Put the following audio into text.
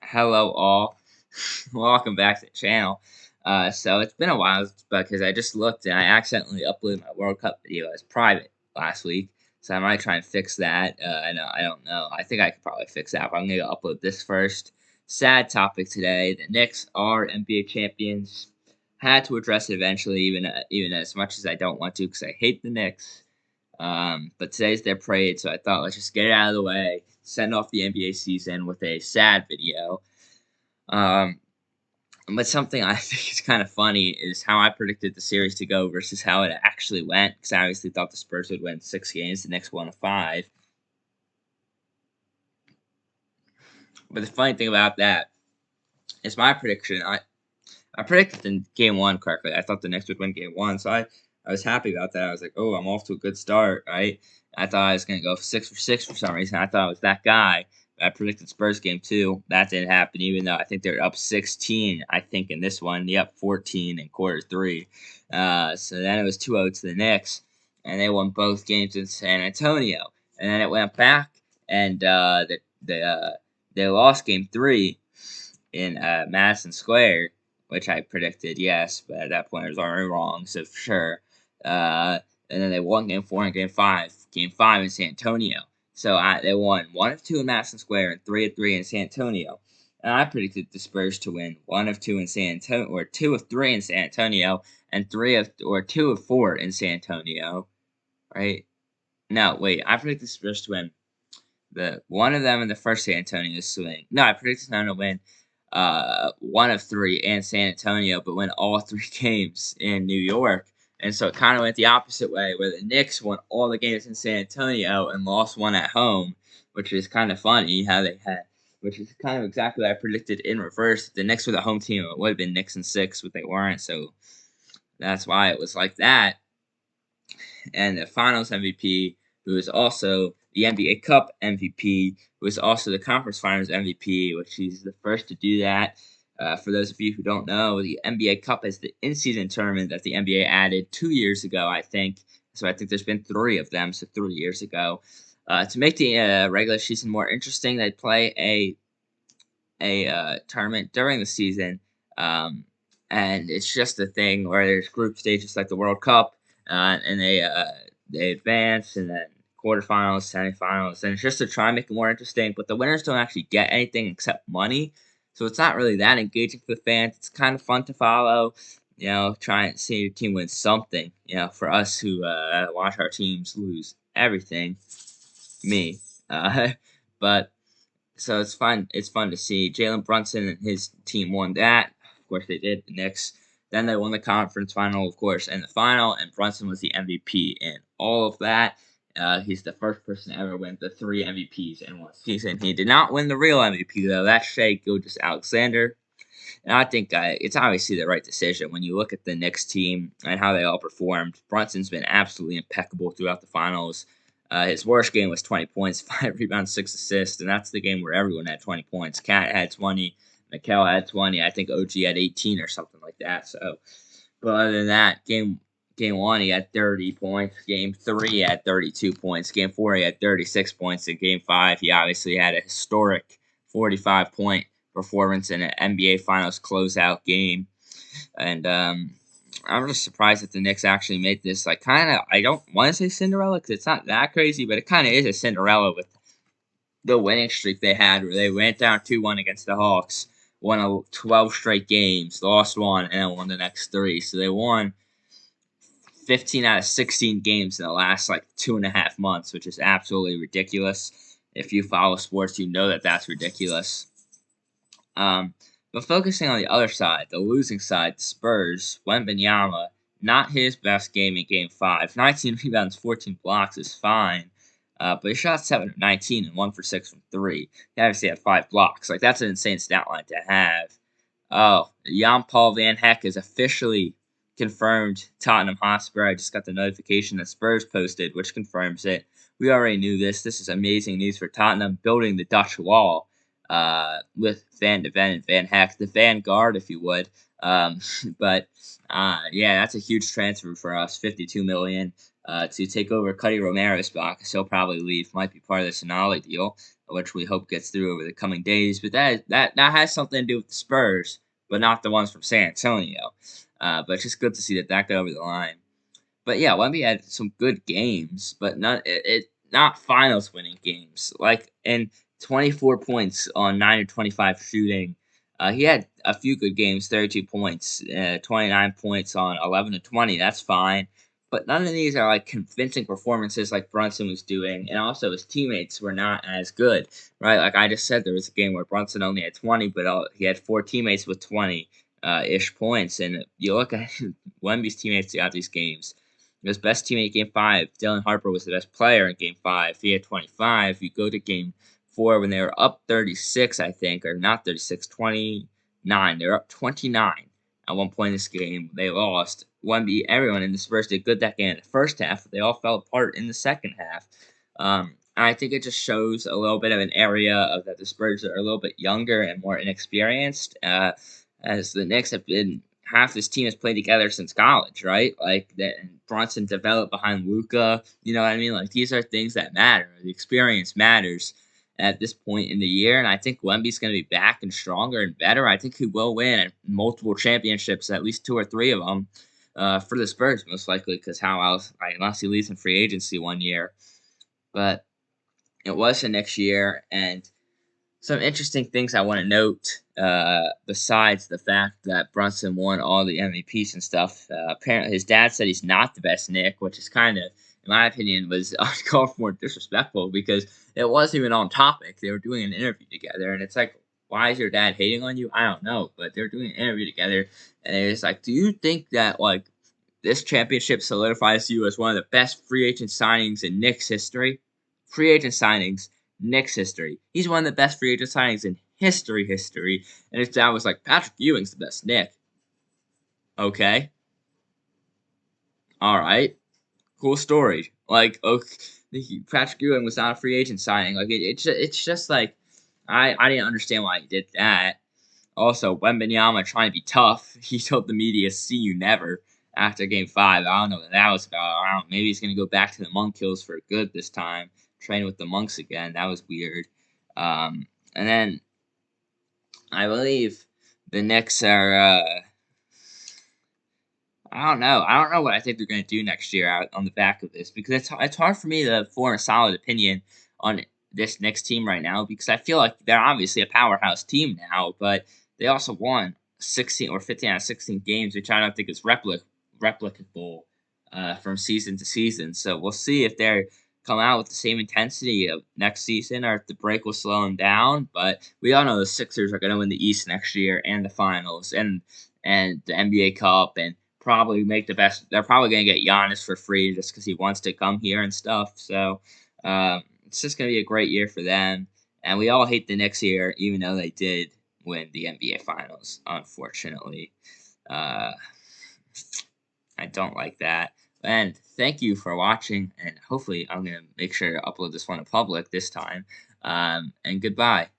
Hello all, welcome back to the channel. So it's been a while because I just looked and I accidentally uploaded my World Cup video as private last week. So I might try and fix that. I don't know. I think I could probably fix that, but I'm gonna upload this first. Sad topic today. The Knicks are NBA champions. Had to address it eventually, even as much as I don't want to, because I hate the Knicks. But today's their parade, so I thought let's just get it out of the way, send off the NBA season with a sad video. Um, but something I think is kind of funny is how I predicted the series to go versus how it actually went. Because I obviously thought the Spurs would win 6 games, the Knicks won 5. But the funny thing about that is my prediction. I predicted in game one correctly. I thought the Knicks would win game one, so I was happy about that. I was like, oh, I'm off to a good start, right? I thought I was going to go 6 for 6 for some reason. I thought I was that guy. I predicted Spurs game 2. That didn't happen, even though I think they're up 16, I think, in this one. They up 14 in quarter 3. So then it was 2-0 to the Knicks, and they won both games in San Antonio. And then it went back, and they lost game 3 in Madison Square, which I predicted, yes, but at that point I was already wrong, so for sure. And then they won game 4 and game 5. Game 5 in San Antonio. So they won 1 of 2 in Madison Square and 3 of 3 in San Antonio. And I predicted the Spurs to win 1 of 2 in San Antonio, or 2 of 3 in San Antonio, and 2 of 4 in San Antonio, right? No, wait, I predicted the Spurs to win one of them in the first San Antonio swing. No, I predicted them to win 1 of 3 in San Antonio, but win all 3 games in New York. And so it kind of went the opposite way, where the Knicks won all the games in San Antonio and lost 1 at home, which is kind of funny how they had, which is kind of exactly what I predicted in reverse. If the Knicks were the home team, it would have been Knicks in 6, but they weren't, so that's why it was like that. And the Finals MVP, who was also the NBA Cup MVP, who was also the Conference Finals MVP, which he's the first to do that. For those of you who don't know, the NBA Cup is the in-season tournament that the NBA added 2 years ago, I think. So I think there's been 3 of them, so 3 years ago. To make the regular season more interesting, they play a tournament during the season, and it's just a thing where there's group stages like the World Cup, and they advance, and then quarterfinals, semifinals, and it's just to try and make it more interesting. But the winners don't actually get anything except money, so it's not really that engaging for the fans. It's kind of fun to follow, try and see your team win something. For us who watch our teams lose everything, me, but. So it's fun. It's fun to see. Jalen Brunson and his team won that. Of course, they did. The Knicks. Then they won the conference final, of course, and the final. And Brunson was the MVP in all of that. He's the first person to ever win the 3 MVPs in one season. He did not win the real MVP though. That's Shai Gilgeous-Alexander. And I think it's obviously the right decision when you look at the Knicks team and how they all performed. Brunson's been absolutely impeccable throughout the finals. His worst game was 20 points, 5 rebounds, 6 assists, and that's the game where everyone had 20 points. Cat had 20, Mikal had 20, I think OG had 18 or something like that. So, but other than that, game 1 he had 30 points, game 3 he had 32 points, game 4 he had 36 points, and game 5 he obviously had a historic 45-point performance in an NBA Finals closeout game, and I'm just surprised that the Knicks actually made this, like, kind of, I don't want to say Cinderella, because it's not that crazy, but it kind of is a Cinderella with the winning streak they had, where they went down 2-1 against the Hawks, won 12 straight games, lost 1, and then won the next 3. So they won 15 out of 16 games in the last, 2.5 months, which is absolutely ridiculous. If you follow sports, you know that that's ridiculous. But focusing on the other side, the losing side, the Spurs, Wembanyama, not his best game in Game 5. 19 rebounds, 14 blocks is fine, but he shot 7 of 19 and 1 for 6 from 3. He obviously had 5 blocks. That's an insane stat line to have. Oh, Jan-Paul Van Heck is officially confirmed Tottenham Hotspur. I just got the notification that Spurs posted, which confirms it. We already knew this. This is amazing news for Tottenham, building the Dutch wall. With Van de Ven and Van Heck, the Vanguard, if you would. Yeah, that's a huge transfer for us, $52 million. to take over Cuddy Romero's spot, because he'll probably leave. Might be part of the Sonali deal, which we hope gets through over the coming days. But that has something to do with the Spurs, but not the ones from San Antonio. But it's just good to see that got over the line. But yeah, Wemby had some good games, but not finals winning games. Like in 24 points on 9 of 25 shooting. He had a few good games, 32 points, 29 points on 11 to 20. That's fine. But none of these are like convincing performances like Brunson was doing, and also his teammates were not as good, right? Like I just said, there was a game where Brunson only had 20, but he had 4 teammates with 20 ish points. And you look at Wemby's teammates throughout these games. His best teammate Game 5, Dylan Harper, was the best player in Game 5. He had 25. You go to Game 4 when they were up 36, I think, or not 36, 29. They were up 29 at one point in this game. They lost. Wemby, everyone in the Spurs did good that game in the first half, but they all fell apart in the second half. And I think it just shows a little bit of an area of that the Spurs are a little bit younger and more inexperienced, as the Knicks have been half this team has played together since college, right? Like that Bronson developed behind Luka. You know what I mean? Like these are things that matter. The experience matters at this point in the year, and I think Wemby's going to be back and stronger and better. I think he will win multiple championships, at least 2 or 3 of them, for the Spurs most likely. Because how else? Unless he leaves in free agency one year, but it was the next year, and some interesting things I want to note, besides the fact that Brunson won all the MVPs and stuff. Apparently, his dad said he's not the best Nick, which is kind of, in my opinion, was uncalled for and disrespectful because it wasn't even on topic. They were doing an interview together, and it's like, why is your dad hating on you? I don't know, but they're doing an interview together, and it's like, do you think that like this championship solidifies you as one of the best free agent signings in Knicks history? Free agent signings, Knicks history. He's one of the best free agent signings in history. And his dad was like, Patrick Ewing's the best Nick. Okay. All right. Cool story. Like, okay, Patrick Ewing was not a free agent signing. Like, it's just like, I didn't understand why he did that. Also, Wembanyama trying to be tough. He told the media, "See you never." After Game 5, I don't know what that was about. I don't. Maybe he's gonna go back to the Monk Hills for good this time, train with the monks again. That was weird. And then I believe the Knicks are. I don't know. I don't know what I think they're going to do next year out on the back of this because it's hard for me to form a solid opinion on this Knicks team right now because I feel like they're obviously a powerhouse team now, but they also won 16 or 15 out of 16 games, which I don't think is replicable from season to season. So we'll see if they come out with the same intensity of next season or if the break will slow them down. But we all know the Sixers are going to win the East next year and the Finals and the NBA Cup and probably make the best. They're probably going to get Giannis for free just because he wants to come here and stuff. So it's just going to be a great year for them. And we all hate the Knicks here, even though they did win the NBA Finals, unfortunately. Uh, I don't like that. And thank you for watching. And hopefully, I'm going to make sure to upload this one to public this time. And goodbye.